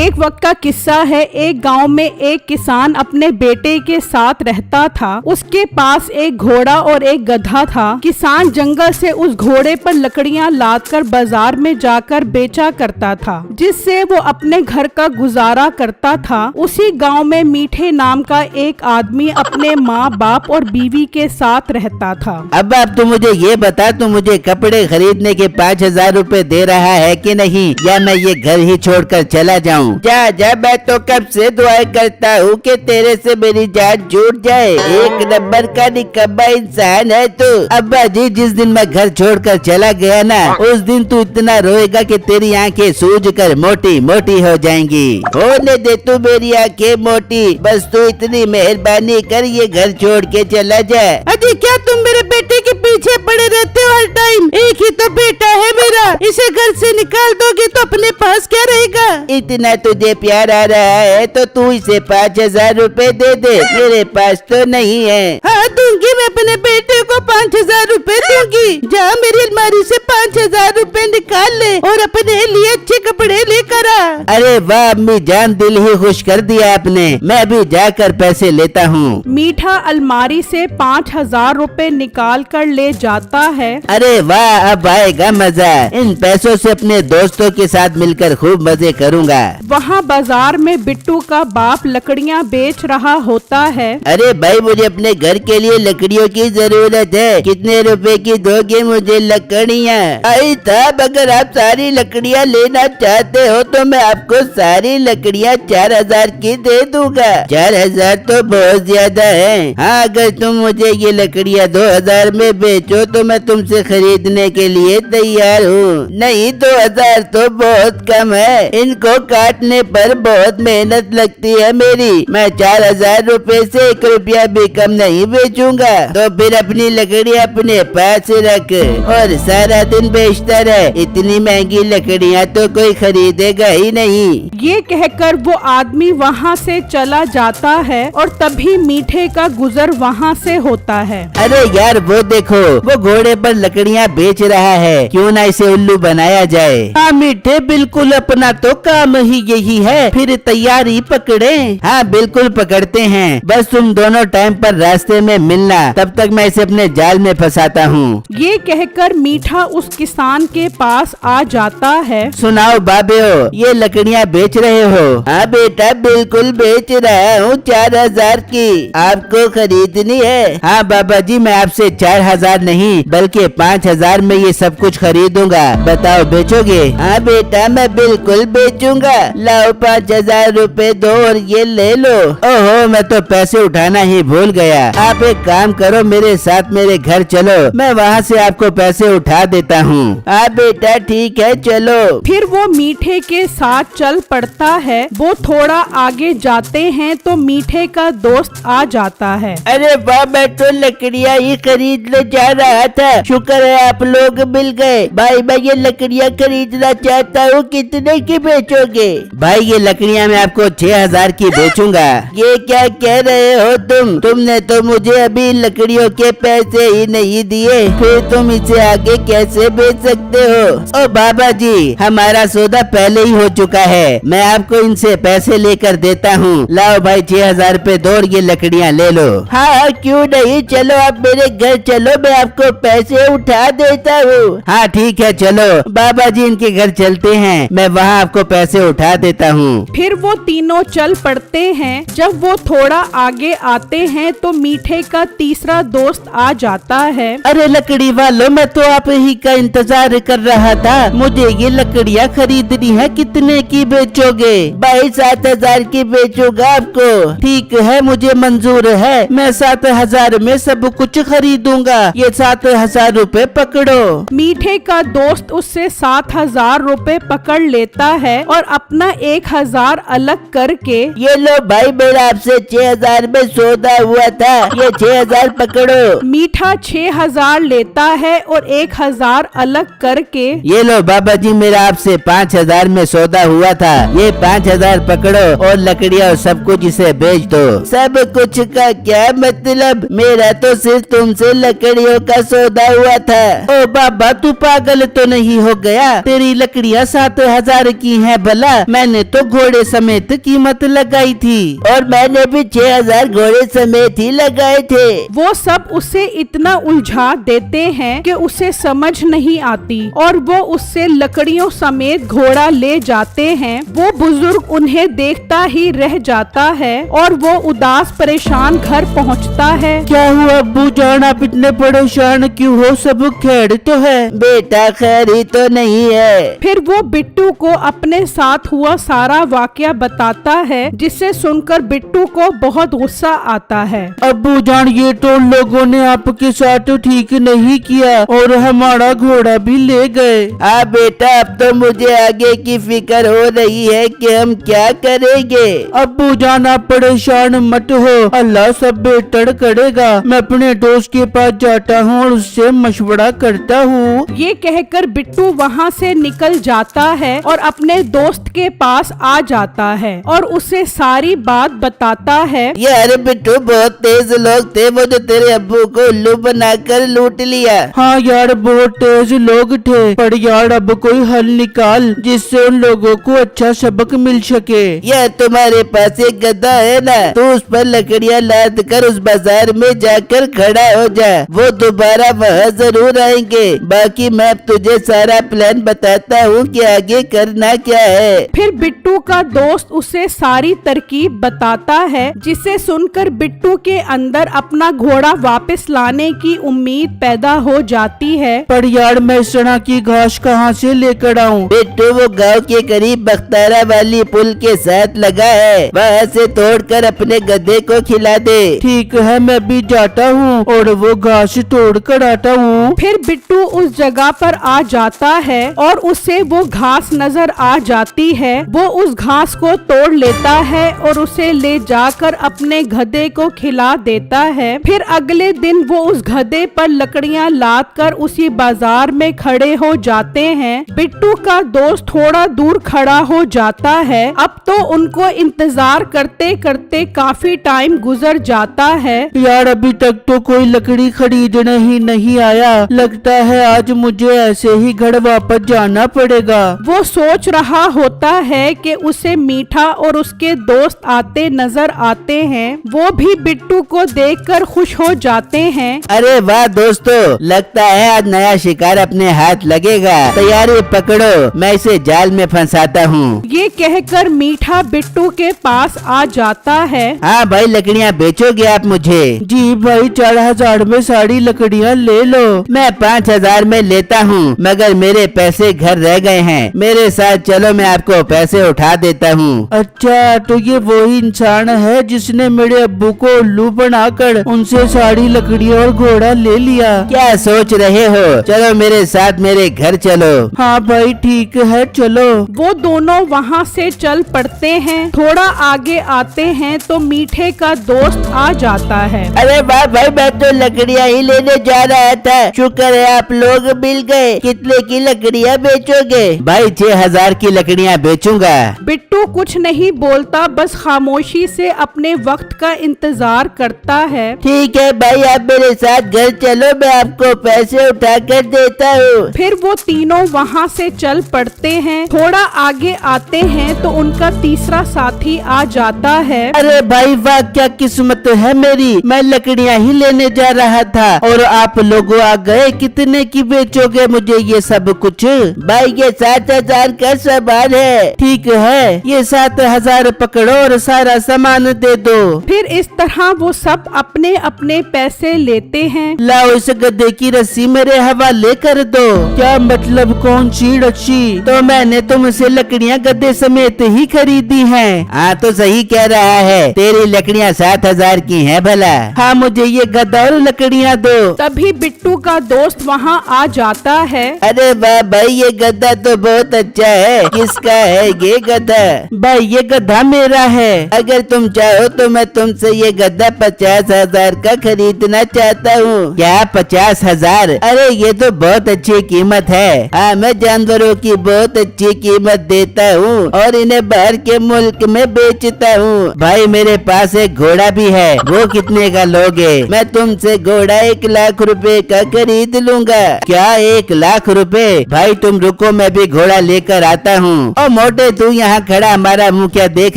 एक वक्त का किस्सा है। एक गांव में एक किसान अपने बेटे के साथ रहता था। उसके पास एक घोड़ा और एक गधा था। किसान जंगल से उस घोड़े पर लकड़ियां लादकर बाजार में जाकर बेचा करता था, जिससे वो अपने घर का गुजारा करता था। उसी गांव में मीठे नाम का एक आदमी अपने माँ बाप और बीवी के साथ रहता था। अब तू मुझे ये बता, तू मुझे कपड़े खरीदने के 5,000 रूपए दे रहा है कि नहीं, या मैं ये घर ही छोड़कर चला जाऊँ? जा जा, मैं तो कब से दुआएं करता हूँ कि तेरे से मेरी जान छूट जाए। एक नंबर का निकम्मा इंसान है तू। अब्बा जी, जिस दिन मैं घर छोड़कर चला गया ना, उस दिन तू इतना रोएगा कि तेरी आंखें सूज कर मोटी मोटी हो जाएंगी। होने दे तू मेरी आंखें मोटी, बस तू इतनी मेहरबानी कर, ये घर छोड़ के चला जा। अजी, क्या तुम मेरे बेटे के पीछे पड़े रहते हो हर टाइम? एक ही तो बेटा है मेरा, इसे घर से निकाल दोगे तो अपने पास क्या रहेगा? इतना तुझे प्यार आ रहा है तो तू इसे 5,000 रूपए दे दे, मेरे पास तो नहीं है। हाँ दूंगी, मैं अपने बेटे को 5,000 रूपए दूंगी। जा मेरी अलमारी से 5,000 रूपए निकाल ले और अपने लिए अच्छे कपड़े लेकर आ। अरे वाह अम्मी जान, दिल ही खुश कर दिया आपने। मैं भी जाकर पैसे लेता हूँ। मीठा अलमारी से 5,000 रूपए निकाल कर ले जाता है। अरे वाह, अब आएगा मजा। इन पैसों से अपने दोस्तों के साथ मिलकर खूब मजे करूँगा। वहाँ बाजार में बिट्टू का बाप लकड़ियाँ बेच रहा होता है। अरे भाई, मुझे अपने घर के लिए लकड़ियों की जरूरत है। कितने रुपए की दोगे मुझे लकड़ियाँ? भाई साहब, अगर आप सारी लकड़ियाँ लेना चाहते हो तो मैं आपको सारी लकड़ियाँ 4,000 की दे दूंगा। 4,000 तो बहुत ज्यादा है। हाँ, अगर तुम मुझे ये लकड़ियाँ 2,000 में बेचो तो मैं तुमसे खरीदने के लिए तैयार हूँ। नहीं, 2,000 तो बहुत कम है। इनको काटने पर बहुत मेहनत लगती है मेरी। मैं 4,000 रूपए से 1 रुपया भी कम नहीं बेचूंगा। तो फिर अपनी लकड़ी अपने पास रख और सारा दिन बेचता रहे। इतनी महंगी लकड़ियाँ तो कोई खरीदेगा ही नहीं। ये कहकर वो आदमी वहाँ से चला जाता है और तभी मीठे का गुजर वहाँ से होता है। अरे यार, वो देखो, वो घोड़े पर लकड़ियाँ बेच रहा है। क्यों ना इसे उल्लू बनाया जाए? हाँ मीठे, बिल्कुल अपना तो काम ही यही है। फिर तैयारी पकड़े। हाँ बिल्कुल पकड़ते हैं, बस तुम दोनों टाइम पर रास्ते में मिलना, तब तक मैं इसे अपने जाल में फंसाता हूँ। ये कहकर मीठा उस किसान के पास आ जाता है। सुनाओ बाबेओ, ये लकड़ियाँ बेच रहे हो? हाँ बेटा, बिल्कुल बेच रहा हूँ। 4,000 की आपको खरीदनी है? हाँ बाबा जी, मैं आपसे 4,000 नहीं बल्कि 5,000 में ये सब कुछ खरीदूंगा। बताओ बेचोगे? हाँ बेटा, मैं बिल्कुल बेचूंगा। लाओ 5,000 रूपए दो और ये ले लो। ओहो, मैं तो पैसे उठाना ही भूल गया। आप एक काम करो, मेरे साथ मेरे घर चलो, मैं वहाँ से आपको पैसे उठा देता हूँ। हाँ बेटा ठीक है, चलो। फिर वो मीठे के साथ चल पड़ता है। वो थोड़ा आगे जाते हैं तो मीठे का दोस्त आ जाता है। अरे वाह, मैं तो लकड़ियाँ ही खरीदने जा रहा था। शुक्र है आप लोग मिल गए। भाई मैं ये लकड़ियाँ खरीदना चाहता हूँ, कितने की बेचोगे? भाई ये लकड़ियाँ मैं आपको 6,000 की बेचूंगा। ये क्या कह रहे हो तुमने तो मुझे अभी लकड़ियों के पैसे ही नहीं दिए, फिर तुम इसे आगे कैसे बेच सकते हो? ओ बाबा जी, हमारा सौदा पहले ही हो चुका है। मैं आपको इनसे पैसे लेकर देता हूँ। लाओ भाई 6,000 रूपए दो और ये लकड़ियाँ ले लो। हाँ क्यों नहीं, चलो आप मेरे घर चलो, मैं आपको पैसे उठा देता हूँ। हाँ ठीक है, चलो बाबा जी इनके घर चलते हैं, मैं वहाँ आपको पैसे उठा देता हूँ। फिर वो तीनों चल पड़ते हैं। जब वो थोड़ा आगे आते हैं तो मीठे का तीसरा दोस्त आ जाता है। अरे लकड़ी वालों, मैं तो आप ही का इंतजार कर रहा था। मुझे ये लकड़ियाँ खरीदनी है, कितने की बेचोगे? भाई 7,000 की बेचूंगा आपको। ठीक है, मुझे मंजूर है, मैं 7,000 में सब कुछ खरीदूंगा। ये 7,000 रूपए पकड़ो। मीठे का दोस्त उससे 7,000 रूपए पकड़ लेता है और अपना 1,000 अलग करके, ये लो भाई, मेरा आपसे 6,000 में सौदा हुआ था, ये 6,000 पकड़ो। मीठा 6,000 लेता है और 1,000 अलग करके, ये लो बाबा जी, मेरा आपसे 5,000 में सौदा हुआ था, ये 5,000 पकड़ो और लकड़ियाँ सब कुछ इसे बेच दो। सब कुछ का क्या मतलब, मेरा तो सिर्फ तुमसे लकड़ियों का सौदा हुआ था। ओ बाबा तू पागल तो नहीं हो गया, तेरी लकड़ियाँ 7,000 की हैं भला, मैंने तो घोड़े समेत कीमत लगाई थी। और मैंने भी 6,000 घोड़े समेत ही लगाए थे। वो सब उसे इतना उलझा देते हैं कि उसे समझ नहीं आती और वो उससे लकड़ियों समेत घोड़ा ले जाते हैं। वो बुजुर्ग उन्हें देखता ही रह जाता है और वो उदास परेशान घर पहुंचता है। क्या हुआ अब्बू जान, आप इतने परेशान क्यों हो, सब खैर तो है? बेटा खैर ही तो नहीं है। फिर वो बिट्टू को अपने साथ हुआ सारा वाकया बताता है, जिसे सुनकर बिट्टू को बहुत गुस्सा आता है। अब्बू जान ये तो लोगों ने आपके साथ ठीक नहीं किया और हमारा घोड़ा भी ले गए। हाँ बेटा, अब तो मुझे आगे की फिक्र हो रही है कि हम क्या करेंगे। अब्बू जान आप परेशान मत हो, अल्लाह सब बेहतर करेगा। मैं अपने दोस्त के पास जाता हूँ और उससे मशवरा करता हूँ। ये कहकर बिट्टू वहाँ से निकल जाता है और अपने दोस्त के पास आ जाता है और उसे सारी बात बताता है। यार बिट्टू, बहुत तेज लोग थे वो जो तेरे अब्बू को उल्लू बनाकर लूट लिया। हाँ यार बहुत तेज लोग थे, पर यार अब कोई हल निकाल जिससे उन लोगों को अच्छा सबक मिल सके। यार तुम्हारे पास एक गधा है ना, तो उस पर लकड़ियाँ लाद कर उस बाजार में जाकर खड़ा हो जा, वो दोबारा वहाँ जरूर आएंगे। बाकी मैं तुझे सारा प्लान बताता हूँ कि आगे करना क्या है। फिर बिट्टू का दोस्त उसे सारी तरकीब बताता है, जिसे सुनकर बिट्टू के अंदर अपना घोड़ा वापस लाने की उम्मीद पैदा हो जाती है। पर यार मैं इस तरह की घास कहाँ से लेकर आऊँ? बिट्टू वो गांव के करीब बख्तारा वाली पुल के साथ लगा है, वहाँ से तोड़कर अपने गधे को खिला दे। ठीक है मैं भी जाता हूँ और वो घास तोड़ कर आता हूँ। फिर बिट्टू उस जगह पर आ जाता है और उसे वो घास नजर आ जाती है। वो उस घास को तोड़ लेता है और उसे ले जाकर अपने गधे को खिला देता है। फिर अगले दिन वो उस गधे पर लकड़ियाँ लाद कर उसी बाजार में खड़े हो जाते हैं। बिट्टू का दोस्त थोड़ा दूर खड़ा हो जाता है। अब तो उनको इंतजार करते करते काफी टाइम गुजर जाता है। यार अभी तक तो कोई लकड़ी खरीदने ही नहीं आया, लगता है आज मुझे ऐसे ही घर वापस जाना पड़ेगा। वो सोच रहा होता है कि उसे मीठा और उसके दोस्त आते नजर आते हैं। वो भी बिट्टू को देखकर खुश हो जाते हैं। अरे वाह दोस्तों, लगता है आज नया शिकार अपने हाथ लगेगा। तैयारी पकड़ो, मैं इसे जाल में फंसाता हूँ। ये कहकर मीठा बिट्टू के पास आ जाता है। हाँ भाई, लकड़ियाँ बेचोगे आप मुझे? जी भाई 4,000 में सारी लकड़ियाँ ले लो। मैं 5,000 में लेता हूँ, मगर मेरे पैसे घर रह गए हैं। मेरे साथ चलो, मैं आपको पैसे उठा देता हूँ। अच्छा तो ये वही इंसान है जिसने मेरे अब्बू को उल्लू बनाकर उनसे सारी लकड़ियाँ और घोड़ा ले लिया। क्या सोच रहे हो? चलो मेरे साथ मेरे घर चलो। हाँ भाई ठीक है चलो। वो दोनों वहाँ से चल पड़ते हैं। थोड़ा आगे आते हैं तो मीठे का दोस्त आ जाता है। अरे वाह भाई, मैं तो लकड़ियाँ ही लेने जा रहा था। शुक्र है आप लोग मिल गए। कितने की लकड़ियाँ बेचोगे? भाई 6,000 की लकड़ियाँ बेचूंगा। बिट्टू कुछ नहीं बोलता, बस खामोशी से अपने वक्त का इंतजार करता है। ठीक है भाई, आप मेरे साथ घर चलो, मैं आपको पैसे उठा कर देता हूँ। फिर वो तीनों वहाँ से चल पड़ते हैं। थोड़ा आगे आते हैं तो उनका तीसरा साथी आ जाता है। अरे भाई वाह, क्या किस्मत है मेरी, मैं लकड़ियाँ ही लेने जा रहा था और आप लोग आ गए। कितने की बेचोगे मुझे ये सब कुछ? भाई ये 7,000 का सामान है। ठीक है, ये 7,000 पकड़ो और सारा सामान दे दो। फिर इस तरह वो सब अपने अपने पैसे लेते हैं। लाओ इस गधे की रस्सी मेरे हवाले कर दो। क्या मतलब, कौन सी रस्सी? तो मैंने तुमसे लकड़ियाँ गधे समेत ही खरीदी हैं। हाँ तो सही कह रहा है, तेरी लकड़ियाँ 7,000 की हैं भला। हाँ मुझे ये गधा और लकड़ियाँ दो। तभी बिट्टू का दोस्त वहाँ आ जाता है। अरे वाह भाई, ये गधा तो बहुत अच्छा है। किसका है ये गधा? भाई ये गधा मेरा है। अगर तुम चाहो तो मैं तुमसे ये गधा 50,000 का खरीदना चाहता हूँ। क्या 50,000? अरे ये तो बहुत अच्छी कीमत है। हाँ मैं जानवरों की बहुत अच्छी कीमत दे लेता हूँ और इन्हें बाहर के मुल्क में बेचता हूँ। भाई मेरे पास एक घोड़ा भी है, वो कितने का लोगे? मैं तुमसे घोड़ा 1 लाख रुपए का खरीद लूंगा। क्या 1 लाख रुपए? भाई तुम रुको, मैं भी घोड़ा लेकर आता हूँ। और मोटे तू यहाँ खड़ा हमारा मुँह क्या देख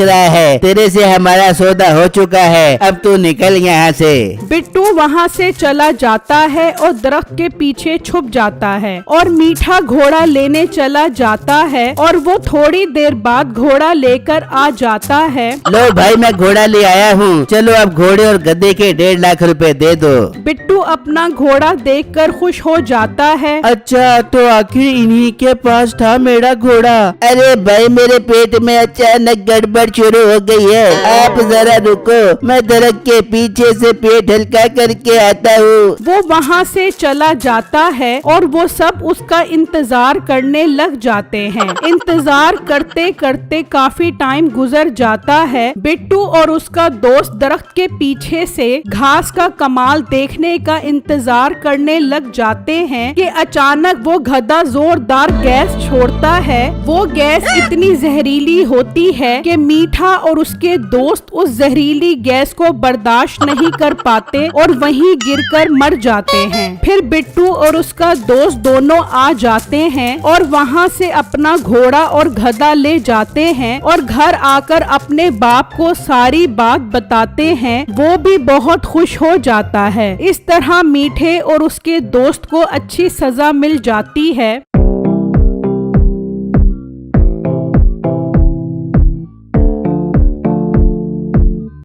रहा है? तेरे से हमारा सौदा हो चुका है, अब तू निकल यहाँ से। बिट्टू वहाँ से चला जाता है और दरख्त के पीछे छुप जाता है और मीठा घोड़ा लेने चला जाता है और वो थोड़ी देर बाद घोड़ा लेकर आ जाता है। लो भाई मैं घोड़ा ले आया हूँ, चलो अब घोड़े और गधे के 1.5 लाख रुपए दे दो। बिट्टू अपना घोड़ा देखकर खुश हो जाता है। अच्छा तो आखिर इन्हीं के पास था मेरा घोड़ा। अरे भाई मेरे पेट में अचानक गड़बड़ शुरू हो गई है, आप जरा रुको, मैं दरख्त के पीछे से पेट हल्का करके आता हूँ। वो वहाँ से चला जाता है और वो सब उसका इंतजार करने लग जाते हैं। इंतजार करते करते काफी टाइम गुजर जाता है। बिट्टू और उसका दोस्त दरख्त के पीछे से घास का कमाल देखने का इंतजार करने लग जाते हैं कि अचानक वो गधा जोरदार गैस छोड़ता है। वो गैस इतनी जहरीली होती है कि मीठा और उसके दोस्त उस जहरीली गैस को बर्दाश्त नहीं कर पाते और वहीं गिरकर मर जाते हैं। फिर बिट्टू और उसका दोस्त दोनों आ जाते हैं और वहाँ से अपना घोड़ा और गधा ले जाते हैं और घर आकर अपने बाप को सारी बात बताते हैं। वो भी बहुत खुश हो जाता है। इस तरह मीठे और उसके दोस्त को अच्छी सजा मिल जाती है।